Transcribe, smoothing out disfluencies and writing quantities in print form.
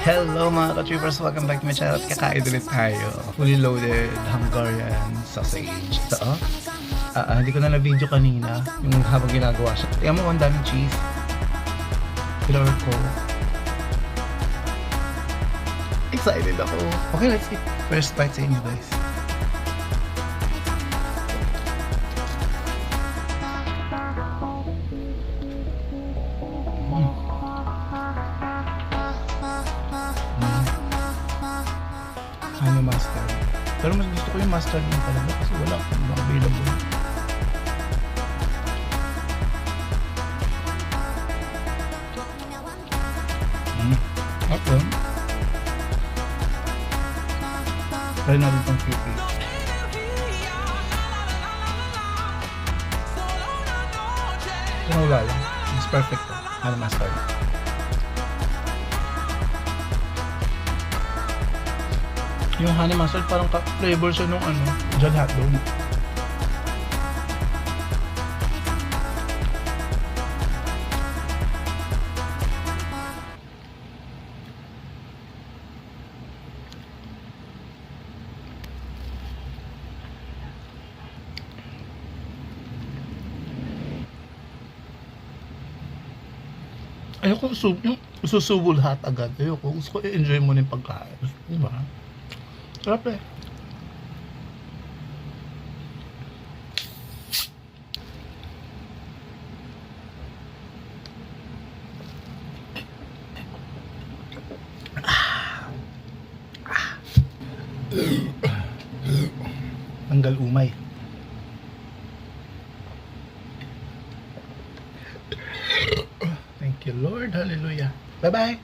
Hello mga ka-trippers! Welcome back to my channel at kakain ulit tayo. Fully loaded Hungarian sausage. Ito hindi ko na na-video kanina yung habang ginagawa siya. Tingnan mo, ang daming cheese. Pillar ko. Excited ako. Okay, let's eat. First bite sa inyo guys. Ano mustard. Pero mas gusto ko yung mustard ng talaga kasi wala akong available. Okay. Try natin itong pipi. Ano wala lang. It's perfect to. Ano mustard. Yung honey mustard parang flavor siya nung John hotdog. Ayoko yung susubo lahat agad. Ayoko. Gusto ko i-enjoy mo yung pagkain. Diba? Sarap eh. Tanggal umay. Thank you Lord. Hallelujah. Bye bye.